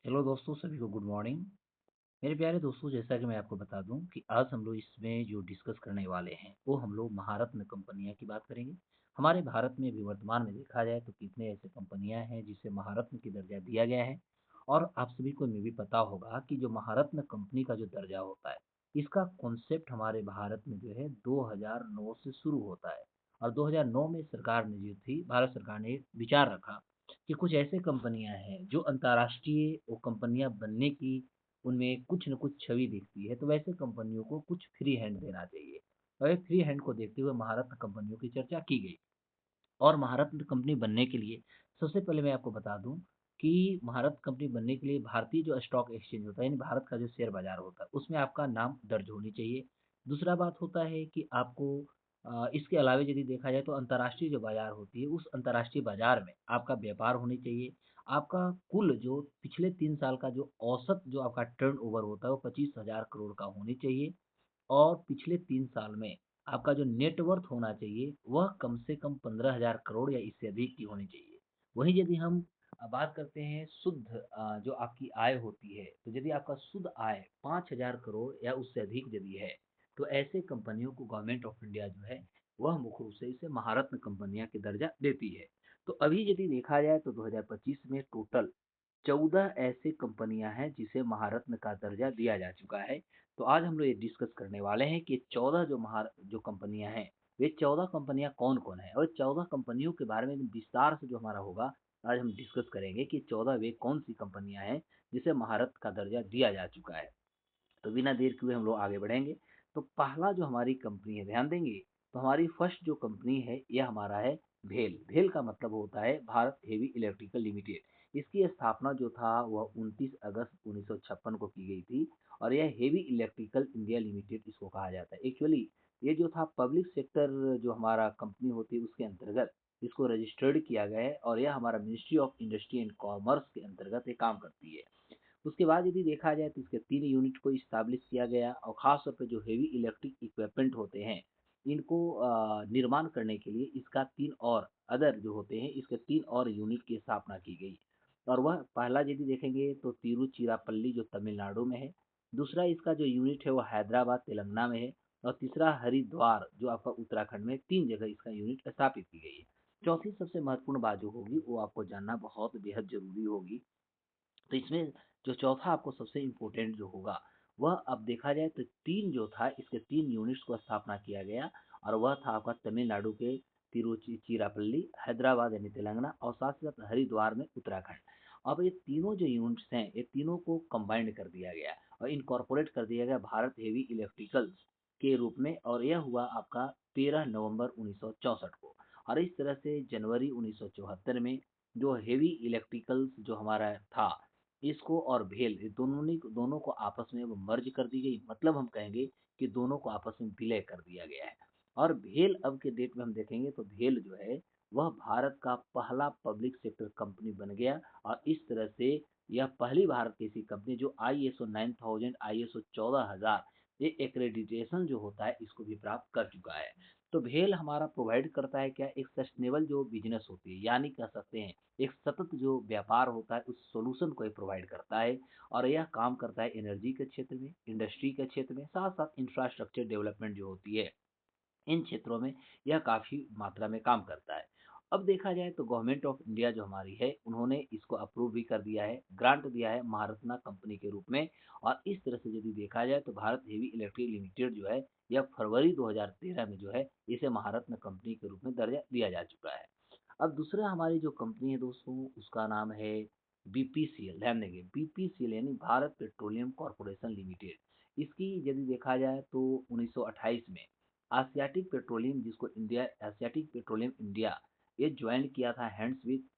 Hello दोस्तों, सभी को गुड मॉर्निंग। मेरे प्यारे दोस्तों, जैसा कि मैं आपको बता दूं कि आज हम लोग इसमें जो डिस्कस करने वाले हैं वो हम लोग महारत्न कंपनियां की बात करेंगे। हमारे भारत में भी वर्तमान में देखा जाए तो कितने ऐसे कंपनियां हैं जिसे महारत्न की दर्जा दिया गया है। और आप सभी को ये भी पता होगा कि जो महारत्न कंपनी का जो दर्जा होता है, इसका कॉन्सेप्ट हमारे भारत में जो है 2009 से शुरू होता है। और 2009 में सरकार ने जो थी, भारत सरकार ने विचार रखा कि कुछ ऐसे कंपनियां हैं जो अंतर्राष्ट्रीय वो कंपनियां बनने की उनमें कुछ न कुछ छवि दिखती है, तो वैसे कंपनियों को कुछ फ्री हैंड देना चाहिए। और एक फ्री हैंड को देखते हुए महारत्न कंपनियों की चर्चा की गई। और महारत्न कंपनी बनने के लिए सबसे पहले मैं आपको बता दूं कि महारत्न कंपनी बनने के लिए भारतीय जो स्टॉक एक्सचेंज होता है, यानी भारत का जो शेयर बाजार होता है, उसमें आपका नाम दर्ज होनी चाहिए। दूसरा बात होता है कि आपको इसके अलावा यदि देखा जाए तो अंतर्राष्ट्रीय जो बाजार होती है, उस अंतर्राष्ट्रीय बाजार में आपका व्यापार होनी चाहिए। आपका कुल जो पिछले 3 साल का जो औसत जो आपका टर्न ओवर होता है वो 25,000 करोड़ का होनी चाहिए। और पिछले 3 साल में आपका जो नेटवर्थ होना चाहिए वह कम से कम 15,000 करोड़ या इससे अधिक की होनी चाहिए। वहीं यदि हम बात करते हैं शुद्ध जो आपकी आय होती है, तो यदि आपका शुद्ध आय 5,000 करोड़ या उससे अधिक यदि है, तो ऐसे कंपनियों को गवर्नमेंट ऑफ इंडिया जो है वह मुख्य रूप से इसे महारत्न कंपनियां की दर्जा देती है। तो अभी यदि देखा जाए तो 2025 में टोटल 14 ऐसी कंपनियां हैं जिसे महारत्न का दर्जा दिया जा चुका है। तो आज हम लोग ये डिस्कस करने वाले हैं कि 14 जो कंपनियां हैं, वे 14 कंपनियां कौन-कौन हैं, और 14 कंपनियों के बारे में विस्तार से जो हमारा होगा, आज हम डिस्कस करेंगे कि 14 वे कौन सी कंपनियां हैं जिसे महारत्न का दर्जा दिया जा चुका है। तो बिना देर किए हम लोग आगे बढ़ेंगे। तो पहला जो हमारी कंपनी है, ध्यान देंगे, तो हमारी फर्स्ट जो कंपनी है यह हमारा है भेल। भेल का मतलब होता है भारत हेवी इलेक्ट्रिकल लिमिटेड। इसकी स्थापना जो था वह 29 अगस्त 1956 को की गई थी। और यह हेवी इलेक्ट्रिकल इंडिया लिमिटेड इसको कहा जाता है। एक्चुअली ये जो था पब्लिक सेक्टर जो हमारा कंपनी होती है उसके अंतर्गत इसको रजिस्टर्ड किया गया है, और यह हमारा ministry of industry and commerce के अंतर्गत ये काम करती है। उसके बाद यदि देखा जाए तो इसके 3 यूनिट को इस्टेब्लिश किया गया, और ख़ास तौर पे जो हेवी इलेक्ट्रिक इक्विपमेंट होते हैं, इनको निर्माण करने के लिए इसका 3 और अदर जो होते हैं, इसके 3 और यूनिट की स्थापना की गई। और वह पहला यदि देखेंगे तो तिरुचिरापल्ली जो तमिलनाडु में है, दूसरा इसका जो यूनिट है वो हैदराबाद तेलंगाना में है, और तीसरा हरिद्वार जो आपका उत्तराखंड में, 3 जगह इसका यूनिट स्थापित की गई है। चौथी सबसे महत्वपूर्ण बात जो होगी वो आपको जानना बहुत बेहद ज़रूरी होगी। तो इसमें जो चौथा आपको सबसे इम्पोर्टेंट जो होगा, वह अब देखा जाए तो 3 जो था इसके 3 यूनिट्स को स्थापना किया गया, और वह था आपका तमिलनाडु के तिरुचिरापल्ली, हैदराबाद यानी तेलंगाना, और साथ ही साथ हरिद्वार में उत्तराखंड। अब ये तीनों जो यूनिट्स हैं ये तीनों को कंबाइंड कर दिया गया और इनकॉर्पोरेट कर दिया गया भारत हेवी इलेक्ट्रिकल्स के रूप में, और यह हुआ आपका 13 नवंबर 1964 को। और इस तरह से जनवरी 1974 में जो हेवी इलेक्ट्रिकल्स जो हमारा था, इसको और भेल ये दोनों को आपस में वो मर्ज कर दी गई, मतलब हम कहेंगे कि दोनों को आपस में विलय कर दिया गया है। और भेल अब के डेट में हम देखेंगे तो भेल जो है वह भारत का पहला पब्लिक सेक्टर कंपनी बन गया, और इस तरह से यह पहली भारत की ऐसी कंपनी जो ISO 9000 ISO 14000 ये एक्रेडिटेशन जो होता है इसको भी प्राप्त कर चुका है। तो भेल हमारा प्रोवाइड करता है क्या, एक सस्टेनेबल जो बिजनेस होती है, यानी कह सकते हैं एक सतत जो व्यापार होता है उस सॉल्यूशन को ये प्रोवाइड करता है। और यह काम करता है एनर्जी के क्षेत्र में, इंडस्ट्री के क्षेत्र में, साथ साथ इंफ्रास्ट्रक्चर डेवलपमेंट जो होती है इन क्षेत्रों में यह काफ़ी मात्रा में काम करता है। अब देखा जाए तो गवर्नमेंट ऑफ इंडिया जो हमारी है उन्होंने इसको अप्रूव भी कर दिया है, ग्रांट दिया है महारत्ना कंपनी के रूप में। और इस तरह से यदि देखा जाए तो भारत हेवी इलेक्ट्रिक लिमिटेड जो है यह फरवरी 2013 में जो है इसे महारत्न कंपनी के रूप में दर्जा दिया जा चुका है। अब दूसरा हमारी जो कंपनी है दोस्तों उसका नाम है BPCL। ध्यान देंगे, BPCL यानी भारत पेट्रोलियम कॉर्पोरेशन लिमिटेड। इसकी यदि देखा जाए तो 1928 में एशियाटिक पेट्रोलियम, जिसको इंडिया एशियाटिक पेट्रोलियम इंडिया ये ज्वाइन किया था hands with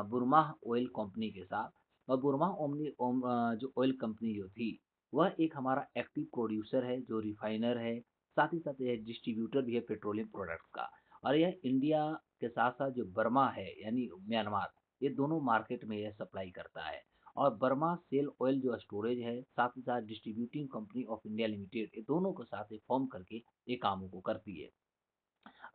Burmah oil company के साथ। और बुरमाह जो ऑयल कंपनी जो थी वह एक हमारा एक्टिव प्रोड्यूसर है, जो रिफाइनर है, साथ ही साथ यह डिस्ट्रीब्यूटर भी है पेट्रोलियम प्रोडक्ट्स का। और यह इंडिया के साथ साथ जो बर्मा है यानी म्यांमार, ये दोनों मार्केट में यह सप्लाई करता है। और बर्मा सेल ऑयल जो स्टोरेज है, साथ ही साथ distributing company of India limited, ये दोनों को साथ ही फॉर्म करके ये कामों को करती है।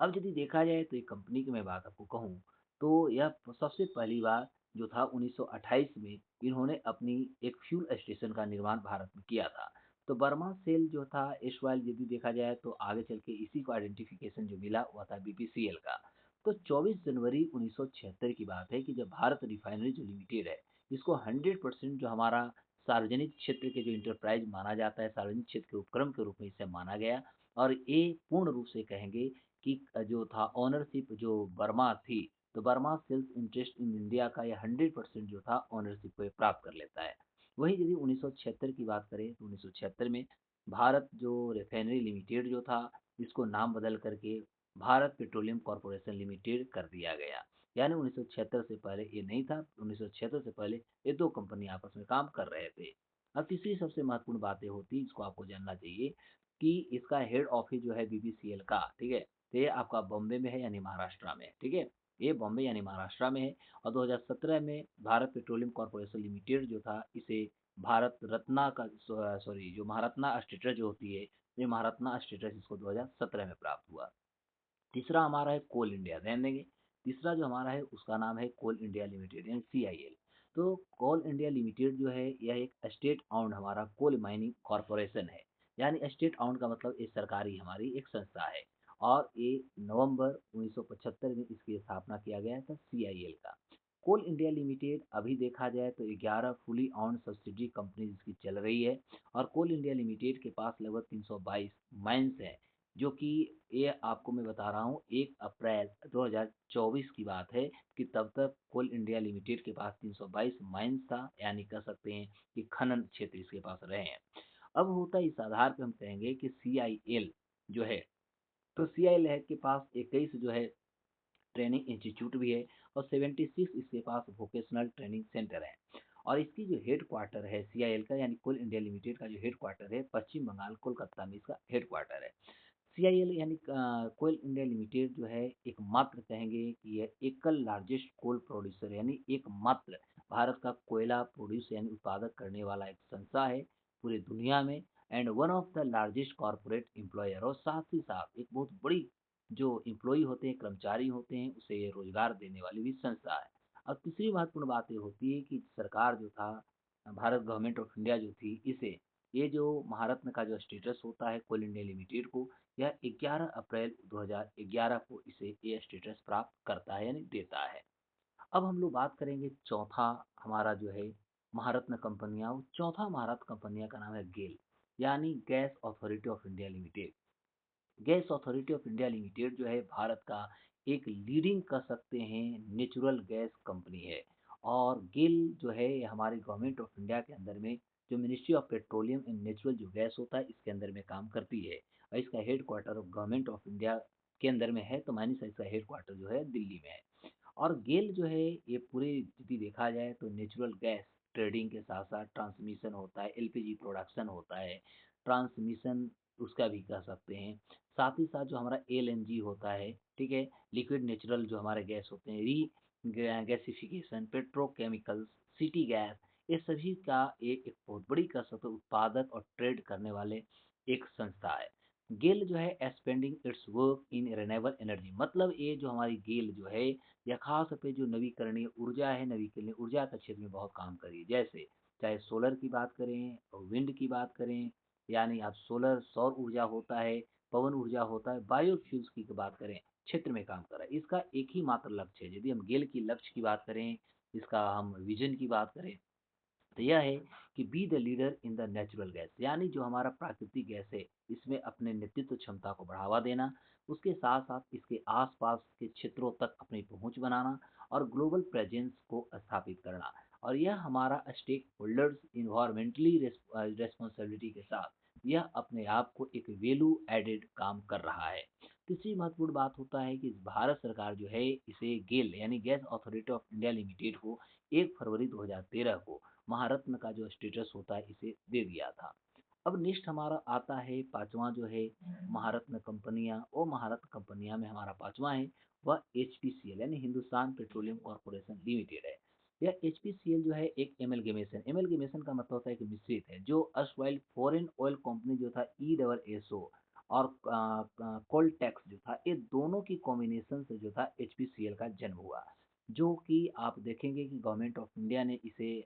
अब यदि देखा जाए तो ये कंपनी की मैं बात आपको कहूँ तो यह सबसे पहली बार जो था 1928 में इन्होंने अपनी एक फ्यूल स्टेशन का निर्माण भारत में किया था। तो बर्मा सेल जो था एशवाइल यदि देखा जाए तो आगे चल के इसी को आइडेंटिफिकेशन जो मिला हुआ था बीपीसीएल का। तो 24 जनवरी 1976 की बात है कि जब भारत रिफाइनरी जो लिमिटेड है, इसको 100% जो हमारा सार्वजनिक क्षेत्र के जो इंटरप्राइज माना जाता है, सार्वजनिक क्षेत्र के उपक्रम के रूप में इसे माना गया और ये पूर्ण रूप से कहेंगे कि जो था ओनरशिप जो बर्मा थी, तो Burma sells interest in India का ये 100% जो था ओनरशिप को ये प्राप्त कर लेता है। वहीं यदि 1976 की बात करें तो 1976 में भारत जो रिफाइनरी लिमिटेड जो था, इसको नाम बदल करके भारत पेट्रोलियम कॉर्पोरेशन लिमिटेड कर दिया गया। यानी 1976 से पहले ये नहीं था, 1976 से पहले ये दो कंपनी आपस में काम कर रहे थे। अब तीसरी सबसे महत्वपूर्ण बातें होती, इसको आपको जानना चाहिए कि इसका हेड ऑफिस जो है बीपीसीएल का, ठीक है, तो ये आपका बॉम्बे में है यानी महाराष्ट्र में, ठीक है, ये बॉम्बे यानी महाराष्ट्र में है। और 2017 में भारत पेट्रोलियम कॉर्पोरेशन लिमिटेड जो था, इसे भारत रत्ना का सॉरी जो महारत्ना स्टेटस जो होती है, ये महारत्ना स्टेटस इसको 2017 में प्राप्त हुआ। तीसरा हमारा है कोल इंडिया, ध्यान देंगे। तीसरा जो हमारा है उसका नाम है कोल इंडिया लिमिटेड यानी सीआईएल। तो कोल इंडिया लिमिटेड जो है यह एक स्टेट ऑन्ड हमारा कोल माइनिंग कॉरपोरेशन है। यानी स्टेट ऑन्ड का मतलब ये सरकारी हमारी एक संस्था है। और ये नवंबर 1975 में इसकी स्थापना किया गया था सीआईएल का। कोल इंडिया लिमिटेड अभी देखा जाए तो 11 फुली ऑन्ड सब्सिडरी कंपनी इसकी चल रही है। और कोल इंडिया लिमिटेड के पास लगभग 322 माइंस हैं, जो कि ये आपको मैं बता रहा हूँ 1 अप्रैल 2024 की बात है कि तब तक कोल इंडिया लिमिटेड के पास 322 माइंस था, यानी कह सकते हैं कि खनन क्षेत्र इसके पास रहे हैं। अब होता है इस आधार पे हम कहेंगे कि सीआईएल जो है, तो सीआईएल के पास 21 जो है ट्रेनिंग इंस्टीट्यूट भी है और 76 इसके पास वोकेशनल ट्रेनिंग सेंटर है। और इसकी जो हेड क्वार्टर है सीआईएल का यानी कोल इंडिया लिमिटेड का जो हेड क्वार्टर है पश्चिम बंगाल कोलकाता में इसका हेड क्वार्टर है। सीआईएल यानी कोल इंडिया लिमिटेड जो है एकमात्र कहेंगे कि यह एकल लार्जेस्ट कोल प्रोड्यूसर यानी एकमात्र भारत का कोयला प्रोड्यूस यानी उत्पादक करने वाला एक संस्था है पूरी दुनिया में। And one of the largest corporate employer, और साथ ही साथ एक बहुत बड़ी जो एम्प्लॉई होते हैं, कर्मचारी होते हैं, उसे ये रोजगार देने वाली भी संस्था है। अब तीसरी महत्वपूर्ण बात ये होती है कि सरकार जो था, भारत गवर्नमेंट ऑफ इंडिया जो थी, इसे ये जो महारत्न का जो स्टेटस होता है कोल इंडिया लिमिटेड को, यह 11 अप्रैल 2011 को इसे ये स्टेटस प्राप्त करता है यानी देता है। अब हम लोग बात करेंगे चौथा हमारा जो है महारत्न कंपनियां, चौथा महारत्न कंपनियां का नाम है गेल यानी gas authority of India limited. Gas authority of India limited जो है भारत का एक लीडिंग कर सकते हैं नेचुरल गैस कंपनी है। और गेल जो है ये हमारे गवर्नमेंट ऑफ इंडिया के अंदर में जो ministry of petroleum and natural जो गैस होता है इसके अंदर में काम करती है। और इसका head quarter government of India के अंदर में है, तो मानी इसका हेड क्वार्टर जो है दिल्ली में है। और गेल जो है ये पूरे यदि देखा जाए तो नेचुरल गैस ट्रेडिंग के साथ साथ ट्रांसमिशन होता है, एलपीजी प्रोडक्शन होता है, ट्रांसमिशन उसका भी कह सकते हैं। साथ ही साथ जो हमारा एलएनजी होता है, ठीक है, लिक्विड नेचुरल जो हमारे गैस होते हैं, री गैसिफिकेशन, पेट्रोकेमिकल्स, सिटी गैस, ये सभी का एक बहुत बड़ी कह सकते हो उत्पादक और ट्रेड करने वाले एक संस्था है। गेल जो है expanding it's work in renewable energy, मतलब ये जो हमारी गेल जो है यह खास तौर पे जो नवीकरणीय ऊर्जा है, नवीकरणीय ऊर्जा के क्षेत्र में बहुत काम करी है। जैसे चाहे सोलर की बात करें और विंड की बात करें, यानी आप सोलर सौर ऊर्जा होता है, पवन ऊर्जा होता है, बायोफ्यूल्स की बात करें, क्षेत्र में काम कर रहा है। इसका एक ही मात्र लक्ष्य है, यदि हम गेल की लक्ष्य की बात करें, इसका हम विजन की बात करें, तो यह है कि be the leader in the natural gas, यानी जो हमारा प्राकृतिक गैस है इसमें अपने नेतृत्व क्षमता को बढ़ावा देना, उसके साथ साथ इसके आसपास के क्षेत्रों तक अपनी पहुंच बनाना और ग्लोबल प्रेजेंस को स्थापित करना। और यह हमारा स्टेक होल्डर्स इन्वायरमेंटली रेस्पॉन्सिबिलिटी के साथ यह अपने आप को एक वैल्यू एडेड काम कर रहा है। तीसरी महत्वपूर्ण बात होता है कि भारत सरकार जो है इसे गेल यानी gas authority of India limited को 1 फरवरी 2013 को महारत्न का जो स्टेटस होता है इसे दे दिया था। अब नेक्स्ट हमारा आता है पांचवा जो है महारत्न कंपनियां, वो महारत्न कंपनियां में हमारा पांचवा है वह एचपीसीएल यानी हिंदुस्तान पेट्रोलियम कॉर्पोरेशन लिमिटेड है। यह एचपीसीएल जो है एक एमलगेमेशन, एमलगेमेशन का मतलब होता है कि मिश्रित है, जो अर्स्टवाइल फॉरेन ऑयल कंपनी जो था ईडब्ल्यूएसओ और कोलटेक्स जो था, ये दोनों की कॉम्बिनेशन से जो था एचपीसीएल का जन्म हुआ। जो कि आप देखेंगे कि गवर्नमेंट ऑफ इंडिया ने इसे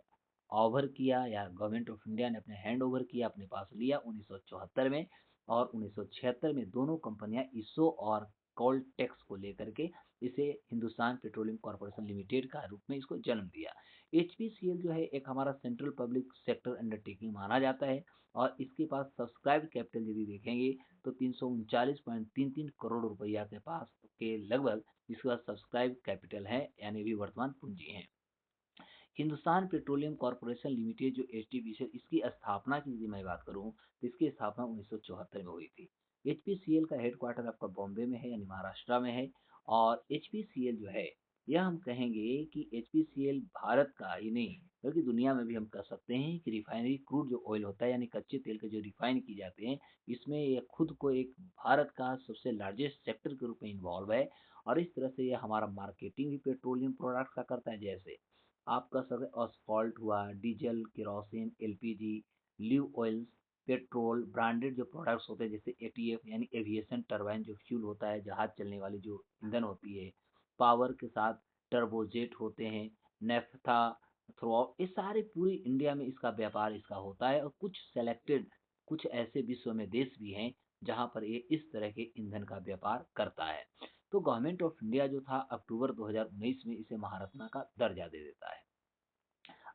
ओवर किया या गवर्नमेंट ऑफ इंडिया ने अपने हैंड ओवर किया, अपने पास लिया 1974 में। और 1976 में दोनों कंपनियां ईसो और कोल टैक्स को लेकर के इसे हिंदुस्तान पेट्रोलियम कॉर्पोरेशन लिमिटेड का रूप में इसको जन्म दिया। एचपीसीएल जो है एक हमारा सेंट्रल पब्लिक सेक्टर अंडरटेकिंग माना जाता है और इसके पास सब्सक्राइब कैपिटल यदि देखेंगे तो 339.33 करोड़ रुपया के पास के लगभग इसका सब्सक्राइब कैपिटल है, यानी भी वर्तमान पूंजी है। हिंदुस्तान पेट्रोलियम कॉर्पोरेशन लिमिटेड जो एचटीपीसीएल, इसकी स्थापना की यदि मैं बात करूं तो इसकी स्थापना 1974 में हुई थी। एचपीसीएल का हेडक्वार्टर आपका बॉम्बे में है, यानी महाराष्ट्र में है। और एचपीसीएल जो है, यह हम कहेंगे कि एचपीसीएल भारत का ही नहीं बल्कि दुनिया में भी हम कह सकते हैं कि रिफाइनरी क्रूड जो ऑयल होता है, यानी कच्चे तेल के जो रिफाइन की जाते हैं, इसमें यह खुद को एक भारत का सबसे लार्जेस्ट सेक्टर के रूप में इन्वॉल्व है। और इस तरह से यह हमारा मार्केटिंग भी पेट्रोलियम प्रोडक्ट्स का करता है, जैसे आपका सब असफॉल्ट हुआ, diesel, kerosene, LPG, live oils, petrol, branded जो प्रोडक्ट्स होते हैं जैसे एटीएफ यानी एविएशन टरबाइन जो फ्यूल होता है, जहाज चलने वाली जो ईंधन होती है, पावर के साथ टर्बोजेट होते हैं, नेफ्था, थ्रोआउट, ये सारे पूरी इंडिया में इसका व्यापार इसका होता है। और कुछ सेलेक्टेड कुछ ऐसे विश्व में देश भी हैं जहाँ पर ये इस तरह के ईंधन का व्यापार करता है। तो गवर्नमेंट ऑफ इंडिया जो था अक्टूबर 2019 में इसे महारत्ना का दर्जा दे देता है।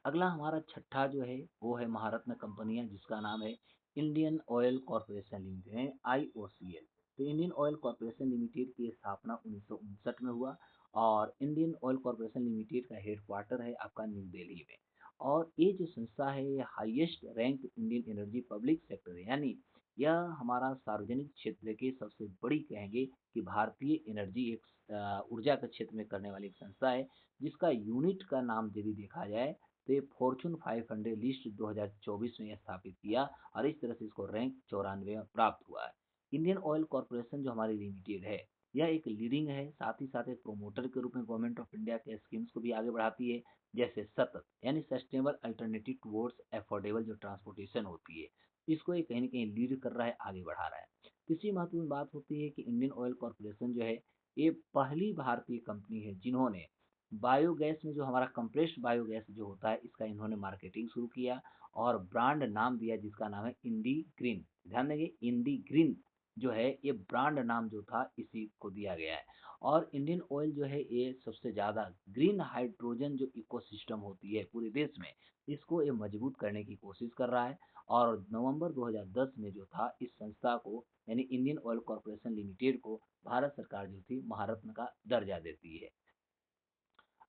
अगला हमारा छठा जो है वो है महारत्न कंपनियां, जिसका नाम है Indian oil corporation limited, IOCL. तो इंडियन ऑयल कॉरपोरेशन लिमिटेड की स्थापना 1959 में हुआ और इंडियन ऑयल कॉरपोरेशन लिमिटेड का हेडक्वार्टर है आपका न्यू दिल्ली में। और ये जो संस्था है ये highest rank Indian energy public sector है, यानी यह हमारा सार्वजनिक क्षेत्र की सबसे बड़ी कहेंगे कि भारतीय एनर्जी एक ऊर्जा के क्षेत्र में करने वाली एक संस्था है, जिसका यूनिट का नाम यदि देखा जाए तो ये फॉर्चून 500 लिस्ट 2024 में स्थापित किया और इस तरह से इसको रैंक 94 में प्राप्त हुआ है। इंडियन ऑयल कॉरपोरेशन जो हमारी लिमिटेड है, यह एक लीडिंग है, साथ ही साथ एक प्रोमोटर के रूप में गवर्नमेंट ऑफ इंडिया के स्कीम्स को भी आगे बढ़ाती है, जैसे सतत यानी सस्टेनेबल अल्टरनेटिव टुवर्ड्स अफोर्डेबल जो ट्रांसपोर्टेशन होती है, इसको ये कहीं ना कहीं लीड कर रहा है, आगे बढ़ा रहा है। तीसरी महत्वपूर्ण बात होती है कि इंडियन ऑयल कॉरपोरेशन जो है ये पहली भारतीय कंपनी है जिन्होंने बायोगैस में जो हमारा कंप्रेस्ड बायोगैस जो होता है, इसका इन्होंने मार्केटिंग शुरू किया और ब्रांड नाम दिया जिसका नाम है इंडी ग्रीन। ध्यान देंगे, इंडी ग्रीन जो है ये ब्रांड नाम जो था इसी को दिया गया है। और इंडियन ऑयल जो है ये सबसे ज़्यादा ग्रीन हाइड्रोजन जो इकोसिस्टम होती है पूरे देश में, इसको ये मजबूत करने की कोशिश कर रहा है। और नवंबर 2010 में जो था इस संस्था को यानी इंडियन ऑयल कॉरपोरेशन लिमिटेड को भारत सरकार जो थी महारत्न का दर्जा देती है।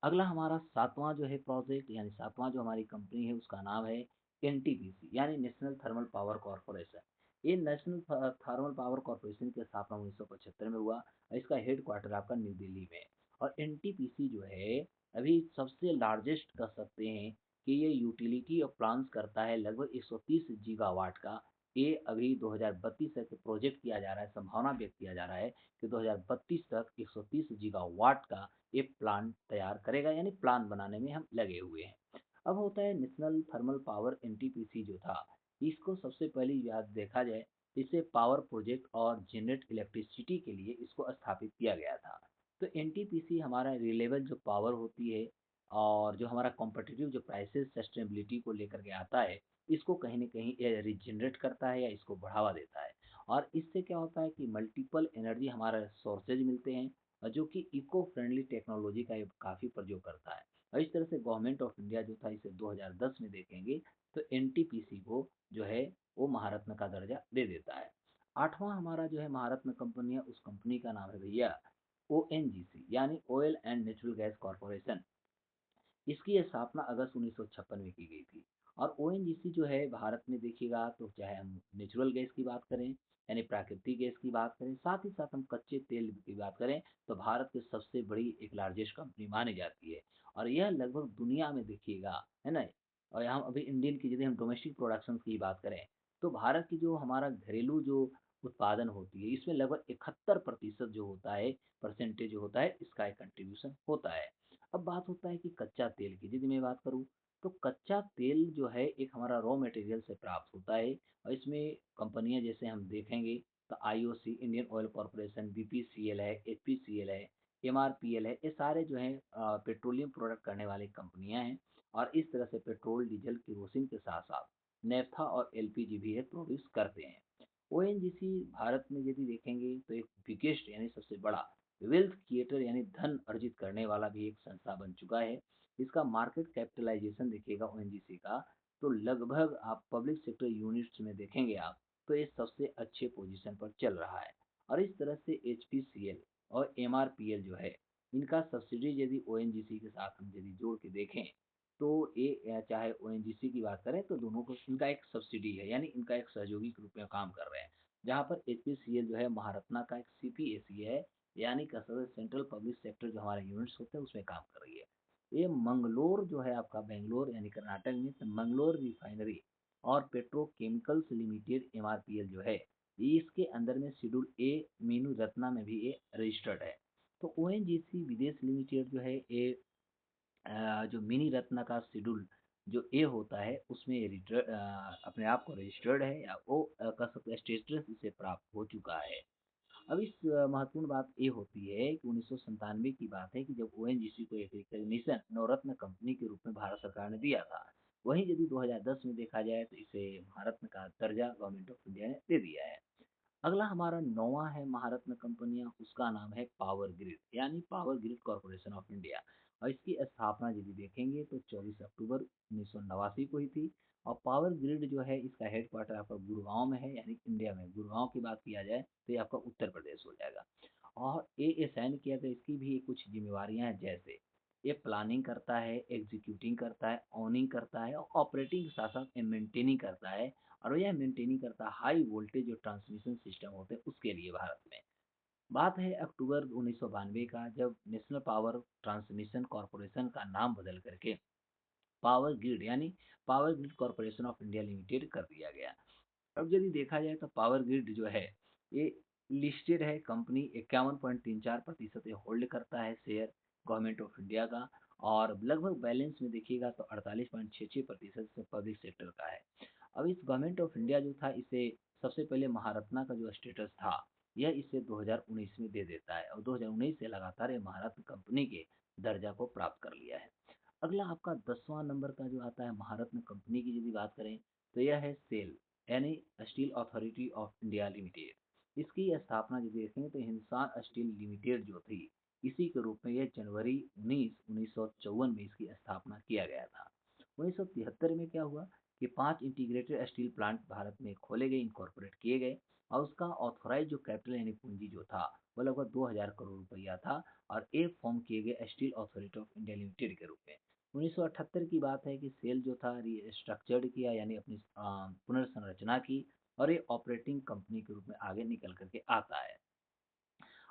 अगला हमारा सातवां जो है प्रोजेक्ट यानी सातवां जो हमारी कंपनी है उसका नाम है एनटीपीसी यानी नेशनल थर्मल पावर कॉरपोरेशन। ये नेशनल थर्मल पावर कॉरपोरेशन की स्थापना 1975 में हुआ और इसका हेड क्वार्टर आपका न्यू दिल्ली में है। और एनटीपीसी जो है अभी सबसे लार्जेस्ट कह सकते हैं कि ये यूटिलिटी और प्लान्स करता है लगभग 130 गीगावाट का। ये अभी 2032 तक प्रोजेक्ट किया जा रहा है, संभावना व्यक्त किया जा रहा है कि 2032 तक 130 गीगावाट का ये प्लान तैयार करेगा, यानी प्लान बनाने में हम लगे हुए हैं। अब होता है नेशनल थर्मल पावर एनटीपीसी जो था, इसको सबसे पहली याद देखा जाए, इसे पावर प्रोजेक्ट और जनरेट इलेक्ट्रिसिटी के लिए इसको स्थापित किया गया था। तो एनटीपीसी हमारा रिलेबल जो पावर होती है और जो हमारा कॉम्पिटिटिव जो प्राइसेस सस्टेनेबिलिटी को लेकर के आता है, इसको कहीं ना कहीं ये रिजनरेट करता है या इसको बढ़ावा देता है। और इससे क्या होता है कि मल्टीपल एनर्जी हमारा सोर्सेज मिलते हैं और जो कि इको फ्रेंडली टेक्नोलॉजी का ये काफ़ी प्रयोग करता है। और इस तरह से गवर्नमेंट ऑफ इंडिया जो था इसे 2010 में देखेंगे तो एनटीपीसी को जो है वो महारत्न का दर्जा दे देता है। आठवां हमारा जो है महारत्न कंपनी है, उस कंपनी का नाम है भैया ओएनजीसी यानी oil and natural gas corporation. इसकी स्थापना अगस्त 1956 में की गई थी। और ओएनजीसी जो है भारत में देखिएगा तो चाहे हम नेचुरल गैस की बात करें यानी प्राकृतिक गैस की बात करें, साथ ही साथ हम कच्चे तेल की बात करें, तो भारत की सबसे बड़ी एक लार्जेस्ट कंपनी मानी जाती है। और यह लगभग दुनिया में देखिएगा, है ना। और यहाँ अभी इंडियन की यदि हम डोमेस्टिक प्रोडक्शन की बात करें तो भारत की जो हमारा घरेलू जो उत्पादन होती है इसमें लगभग 71% जो होता है, परसेंटेज जो होता है, इसका एक कंट्रीब्यूशन होता है। अब बात होता है कि कच्चा तेल की यदि मैं बात करूँ तो कच्चा तेल जो है एक हमारा रॉ मटेरियल से प्राप्त होता है। और इसमें कंपनियां जैसे हम देखेंगे तो IOC Indian oil corporation, BPCL है, एचपीसीएल है, एमआरपीएल है, ये सारे जो हैं पेट्रोलियम प्रोडक्ट करने वाली कंपनियाँ हैं और इस तरह से पेट्रोल, डीज़ल, केरोसिन के साथ-साथ नैफ्था और एलपीजी भी है प्रोड्यूस करते हैं। ओएनजीसी भारत में यदि देखेंगे तो एक बिगेस्ट यानी सबसे बड़ा वेल्थ क्रिएटर यानी धन अर्जित करने वाला भी एक संस्था बन चुका है। इसका मार्केट कैपिटलाइज़ेशन देखिएगा ओएनजीसी का, तो लगभग आप पब्लिक सेक्टर यूनिट्स में देखेंगे आप, तो ये सबसे अच्छे पोज़ीशन पर चल रहा है। और इस तरह से एचपीसीएल और एमआरपीएल जो है, इनका सब्सिडी यदि ओएनजीसी के साथ हम यदि जोड़ के देखें, तो ये चाहे ओएनजीसी की बात करें तो दोनों को इनका एक सब्सिडी है, यानी इनका एक सहयोगी के रूप में काम कर रहे हैं। जहाँ पर एचपीसीएल जो है महारत्ना का एक सीपीएसी है, यानी कसरत सेंट्रल पब्लिक सेक्टर जो हमारे यूनिट्स होते हैं उसमें काम कर रही है। ये मंगलोर जो है आपका बेंगलोर यानी कर्नाटक में तो मंगलोर रिफाइनरी और पेट्रोकेमिकल्स लिमिटेड एमआरपीएल जो है, ये इसके अंदर में शेड्यूल ए मीनू रत्ना में भी ये रजिस्टर्ड है। तो ओएनजीसी विदेश लिमिटेड जो है ये जो मिनी रत्न का शेड्यूल जो ए होता है उसमें अपने आप को रजिस्टर्ड है या वो कह सकते हैं स्टेटस इसे प्राप्त हो चुका है। अब इस महत्वपूर्ण बात ये होती है कि 1997 की बात है कि जब ओएनजीसी को एक रिकॉग्निशन नवरत्न कंपनी के रूप में भारत सरकार ने दिया था। वहीं यदि 2010 में देखा जाए तो इसे भारत का दर्जा गवर्नमेंट ऑफ इंडिया ने दे दिया है। अगला हमारा नौवां है महारत्न कंपनियां, उसका नाम है पावर ग्रिड यानी power grid corporation of India. और इसकी स्थापना यदि देखेंगे तो 24 अक्टूबर 1989 को ही थी। और पावर ग्रिड जो है इसका हेडक्वार्टर आपका गुड़गांव में है, यानी इंडिया में गुड़गांव की बात किया जाए तो ये आपका उत्तर प्रदेश हो जाएगा। और ये असाइन किया गया, इसकी भी कुछ जिम्मेवारियां हैं, जैसे ये प्लानिंग करता है, एग्जीक्यूटिंग करता है, ओनिंग करता है और ऑपरेटिंग के साथ साथ मेंटेनिंग करता है। और यह मेंटेनिंग करता है हाई वोल्टेज जो ट्रांसमिशन सिस्टम होते हैं उसके लिए भारत में। बात है अक्टूबर 1992 का, जब नेशनल पावर ट्रांसमिशन कॉरपोरेशन का नाम बदल करके पावर ग्रिड यानी power grid corporation of India limited कर दिया गया। अब यदि देखा जाए तो पावर ग्रिड जो है ये लिस्टेड है कंपनी, 51.34% ये होल्ड करता है शेयर गवर्नमेंट ऑफ इंडिया का। और लगभग बैलेंस में देखिएगा तो 48.66% से पब्लिक सेक्टर का है। अब इस गवर्नमेंट ऑफ इंडिया जो था इसे सबसे पहले महारत्ना का जो स्टेटस था यह इसे 2019 में दे देता है और 2019 से लगातार ये महारत्न कंपनी के दर्जा को प्राप्त कर लिया है। अगला आपका 10वां नंबर का जो आता है महारत्न कंपनी की यदि बात करें तो यह है सेल यानी steel authority of India limited. इसकी स्थापना यदि देखें तो हिंदुस्तान स्टील लिमिटेड जो थी इसी के रूप में यह जनवरी 1954 में इसकी स्थापना किया गया था। 1973 में क्या हुआ कि 5 इंटीग्रेटेड स्टील प्लांट भारत में खोले गए, इनकॉर्पोरेट किए गए। और उसका ऑथोराइज जो कैपिटल यानी पूंजी जो था वो लगभग 2000 करोड़ रुपया था। और एक फॉर्म किए गए steel authority of India limited के रूप में। 1978 की बात है कि सेल जो था रिस्ट्रक्चर्ड किया यानी अपनी पुनर्संरचना की और ये ऑपरेटिंग कंपनी के रूप में आगे निकल करके आता है।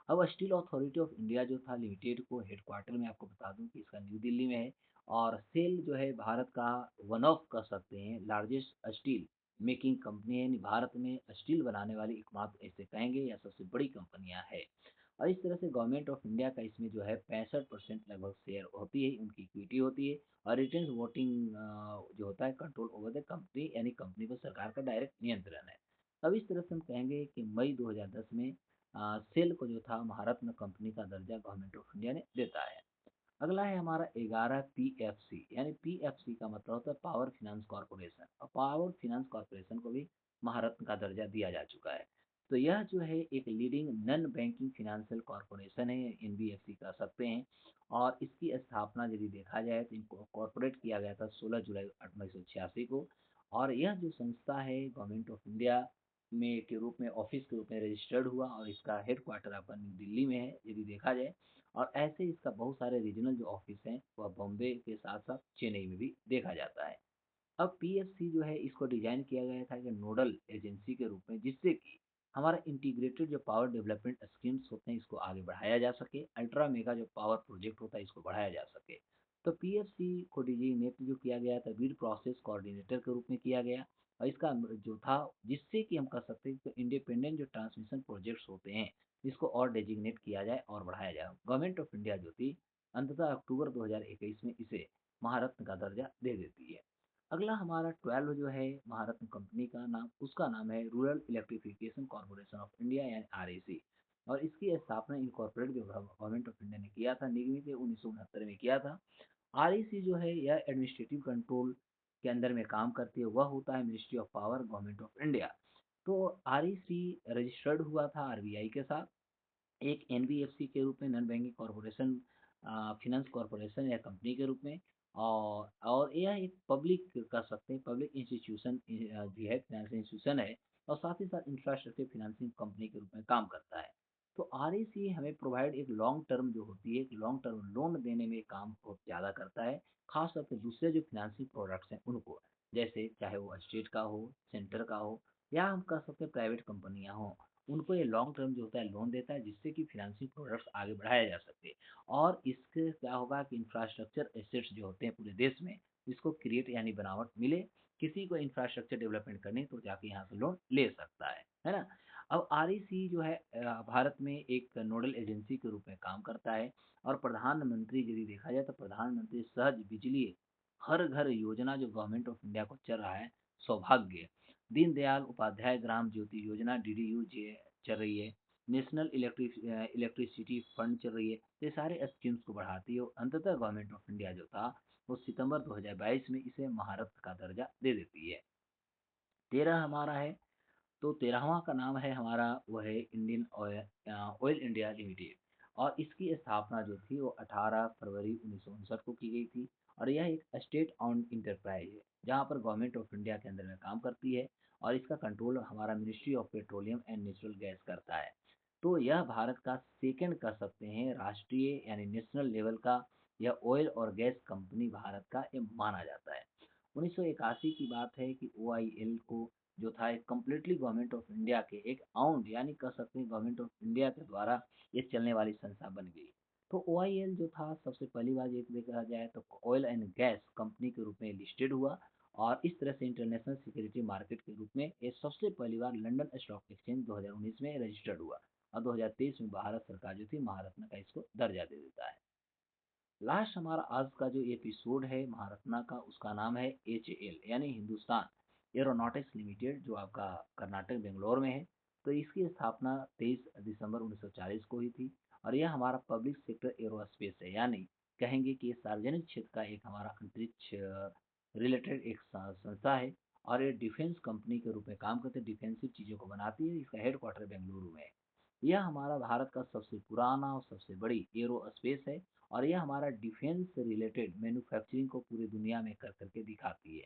अब स्टील अथॉरिटी ऑफ इंडिया जो था लिमिटेड को हेडक्वार्टर में आपको बता दूं कि इसका न्यू दिल्ली में है। और सेल जो है भारत का वन ऑफ कह सकते हैं लार्जेस्ट स्टील मेकिंग कंपनी है, यानी भारत में स्टील बनाने वाली एकमात्र ऐसे कहेंगे या सबसे बड़ी कंपनियां है। और इस तरह से गवर्नमेंट ऑफ इंडिया का इसमें जो है 65% लगभग शेयर होती है, उनकी इक्विटी होती है। और रिटेन वोटिंग जो होता है कंट्रोल ओवर द कंपनी, यानी कंपनी पर सरकार का डायरेक्ट नियंत्रण है। अब इस तरह से हम कहेंगे कि मई 2010 में सेल को जो था महारत्न कंपनी का दर्जा गवर्नमेंट ऑफ इंडिया ने देता है। अगला है हमारा 11 पीएफसी, यानी पीएफसी का मतलब होता है पावर फाइनेंस कॉर्पोरेशन। और पावर फाइनेंस कॉर्पोरेशन को भी महारत्न का दर्जा दिया जा चुका है। तो यह जो है एक leading non banking financial corporation है, एनबीएफसी कह सकते हैं। और इसकी स्थापना यदि देखा जाए तो इनको कॉर्पोरेट किया गया था 16 जुलाई 1986 को। और यह जो संस्था है गवर्नमेंट ऑफ इंडिया में के रूप में ऑफिस के रूप में रजिस्टर्ड हुआ और इसका हेडक्वार्टर आपका न्यू दिल्ली में है यदि देखा जाए। और ऐसे ही इसका बहुत सारे रीजनल जो ऑफिस हैं वह बॉम्बे के साथ साथ चेन्नई में भी देखा जाता है। अब पीएफसी जो है इसको डिजाइन किया गया था कि नोडल एजेंसी के रूप में, जिससे कि हमारा इंटीग्रेटेड जो पावर डेवलपमेंट स्कीम्स होते हैं इसको आगे बढ़ाया जा सके, अल्ट्रा मेगा जो पावर प्रोजेक्ट होता है इसको बढ़ाया जा सके। तो पीएफसी को डिजिग्नेट जो किया गया था बीड प्रोसेस कोऑर्डिनेटर के रूप में किया गया। और इसका जो था, जिससे कि हम कह सकते हैं तो इंडिपेंडेंट जो ट्रांसमिशन प्रोजेक्ट्स होते हैं इसको और डेजिग्नेट किया जाए और बढ़ाया जाए। गवर्नमेंट ऑफ इंडिया जो थी अंततः अक्टूबर 2021 में इसे महारत्न का दर्जा दे देती है। अगला हमारा 12 जो है महारत्न कंपनी का नाम, उसका नाम है rural electrification corporation of India यानी आरईसी। और इसकी स्थापना इनकॉर्पोरेट जो गवर्नमेंट ऑफ इंडिया ने किया था, निगमित 1969 में किया था। आरईसी जो है यह एडमिनिस्ट्रेटिव कंट्रोल के अंदर में काम करती है, वह होता है ministry of power government of India. तो आरईसी रजिस्टर्ड हुआ था आरबीआई के साथ, एक एनबीएफसी के रूप में, non banking corporation, finance corporation या कंपनी के रूप में। और यह एक पब्लिक कह सकते हैं, पब्लिक इंस्टीट्यूशन भी है, फाइनेंशियल इंस्टीट्यूशन है, और साथ ही साथ इंफ्रास्ट्रक्चर फिनेंसिंग कंपनी के रूप में काम करता है। तो आरईसी हमें प्रोवाइड एक लॉन्ग टर्म जो होती है, एक लॉन्ग टर्म लोन देने में काम बहुत ज़्यादा करता है, खास तौर पे दूसरे जो फिनेंसिंग प्रोडक्ट्स हैं उनको, जैसे चाहे वो स्टेट का हो, सेंटर का हो, या हम कह सकते हैं प्राइवेट कंपनियां हों, उनको ये लॉन्ग टर्म जो होता है लोन देता है, जिससे कि फाइनेंशियल प्रोडक्ट्स आगे बढ़ाया जा सके। और इससे क्या होगा कि इंफ्रास्ट्रक्चर एसेट्स जो होते हैं पूरे देश में, इसको क्रिएट यानी बनावट मिले, किसी को इंफ्रास्ट्रक्चर डेवलपमेंट करनी तो जाके यहाँ से लोन ले सकता है ना। अब आरईसी जो है भारत में एक नोडल एजेंसी के रूप में काम करता है, और प्रधानमंत्री यदि देखा जाए तो प्रधानमंत्री सहज बिजली हर घर योजना जो गवर्नमेंट ऑफ इंडिया को चल रहा है, सौभाग्य, दीनदयाल उपाध्याय ग्राम ज्योति योजना डीडीयू चल रही है, नेशनल इलेक्ट्रिसिटी फंड चल रही है, तो ये सारे स्कीम्स को बढ़ाती है, और अंततः गवर्नमेंट ऑफ इंडिया जो था वो सितंबर 2022 में इसे महारत्न का दर्जा दे देती है। 13 हमारा है, तो 13वां का नाम है हमारा, वो है इंडियन ऑयल इंडिया लिमिटेड। और इसकी स्थापना जो थी वो 18 फरवरी 1959 को की गई थी। और यह एक स्टेट ऑन्ड इंटरप्राइज है, जहाँ पर गवर्नमेंट ऑफ इंडिया के अंदर में काम करती है, और इसका कंट्रोल हमारा ministry of petroleum and natural gas करता है। तो यह भारत का सेकंड कह सकते हैं राष्ट्रीय यानी नेशनल लेवल का यह ऑयल और गैस कंपनी भारत का ये माना जाता है। 1981 की बात है कि ओआईएल को जो था एक कम्प्लीटली गवर्नमेंट ऑफ इंडिया के एक आउंड यानी कह सकते हैं गवर्नमेंट ऑफ इंडिया के द्वारा ये चलने वाली संस्था बन गई। तो ओआईएल जो था सबसे पहली बार ये देखा जाए तो ऑयल एंड गैस कंपनी के रूप में लिस्टेड हुआ, और इस तरह से इंटरनेशनल सिक्योरिटी मार्केट के रूप में ये सबसे पहली बार लंदन स्टॉक एक्सचेंज 2019 में रजिस्टर्ड हुआ, और 2023 में भारत सरकार जो थी महारत्न का इसको दर्जा दे देता है। लास्ट हमारा आज का जो एपिसोड है महारत्ना का, उसका नाम है एच यानी हिंदुस्तान एरोनॉटिक्स लिमिटेड, जो आपका कर्नाटक बेंगलोर में है। तो इसकी स्थापना 23 दिसंबर 1940 को हुई थी, और यह हमारा पब्लिक सेक्टर एरोस्पेस है, यानी कहेंगे कि ये सार्वजनिक क्षेत्र का एक हमारा अंतरिक्ष रिलेटेड एक संस्था है। और ये डिफेंस कंपनी के रूप में काम करते हैं, डिफेंसिव चीज़ों को बनाती है, इसका हेडक्वार्टर बेंगलुरु में है। यह हमारा भारत का सबसे पुराना और सबसे बड़ी एरो स्पेस है, और यह हमारा डिफेंस से रिलेटेड मैन्युफैक्चरिंग को पूरी दुनिया में कर करके दिखाती है।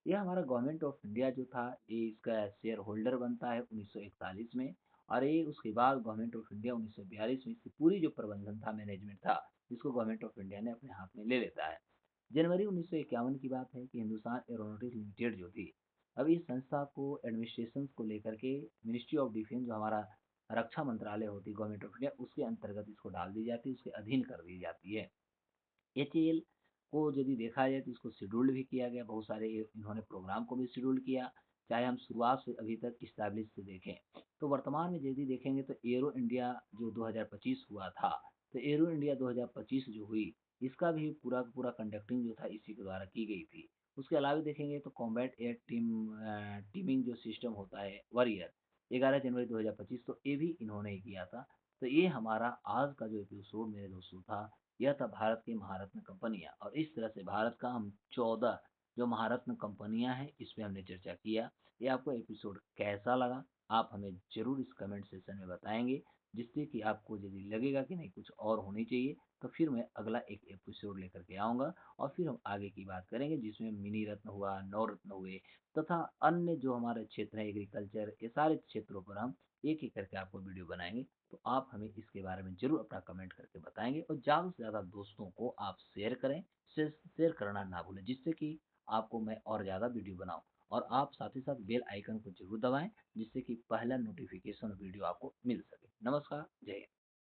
यह हमारा गवर्नमेंट ऑफ इंडिया जो था ये इसका शेयर होल्डर बनता है 1941 में, और ये उसके बाद गवर्नमेंट ऑफ इंडिया 1942 में इसकी पूरी जो प्रबंधन था, मैनेजमेंट था, इसको गवर्नमेंट ऑफ इंडिया ने अपने हाथ में ले लेता है। जनवरी 1951 की बात है कि हिंदुस्तान एरोनॉटिक्स लिमिटेड जो थी, अब इस संस्था को एडमिनिस्ट्रेशन को लेकर के मिनिस्ट्री ऑफ डिफेंस जो हमारा रक्षा मंत्रालय होती है गवर्नमेंट ऑफ इंडिया, उसके अंतर्गत इसको डाल दी जाती है, उसके अधीन कर दी जाती है। एचएएल को यदि देखा जाए तो इसको शेड्यूल्ड भी किया गया, बहुत सारे इन्होंने प्रोग्राम को भी शेड्यूल किया। चाहे हम शुरुआत से अभी तक इस्टेब्लिश से देखें, तो वर्तमान में यदि देखेंगे तो एरो इंडिया जो 2025 हुआ था, तो एरो इंडिया 2025 जो हुई, इसका भी पूरा का पूरा कंडक्टिंग जो था इसी के द्वारा की गई थी। उसके अलावा देखेंगे तो कॉम्बैट एयर टीमिंग जो सिस्टम होता है वॉरियर, 11 जनवरी 2025, तो ये भी इन्होंने ही किया था। तो ये हमारा आज का जो एपिसोड मेरे दोस्तों था, यह था भारत की महारत्न कंपनियां, और इस तरह से भारत का हम 14 जो महारत्न कंपनियां हैं इस पे हमने चर्चा किया। ये आपको एपिसोड कैसा लगा, आप हमें ज़रूर इस कमेंट सेक्शन में बताएंगे, जिससे कि आपको यदि लगेगा कि नहीं कुछ और होनी चाहिए, तो फिर मैं अगला एक एपिसोड लेकर के आऊँगा, और फिर हम आगे की बात करेंगे, जिसमें मिनी रत्न हुआ, नवरत्न हुए, तथा अन्य जो हमारे क्षेत्र है एग्रीकल्चर, ये सारे क्षेत्रों पर हम एक एक करके आपको वीडियो बनाएंगे। तो आप हमें इसके बारे में ज़रूर अपना कमेंट करके बताएंगे, और ज़्यादा से ज़्यादा दोस्तों को आप शेयर करें, शेयर करना ना भूलें, जिससे कि आपको मैं और ज़्यादा वीडियो बनाऊं। और आप साथ ही साथ बेल आइकन को जरूर दबाएं, जिससे कि पहला नोटिफिकेशन वीडियो आपको मिल सके। नमस्कार, जय हिंद।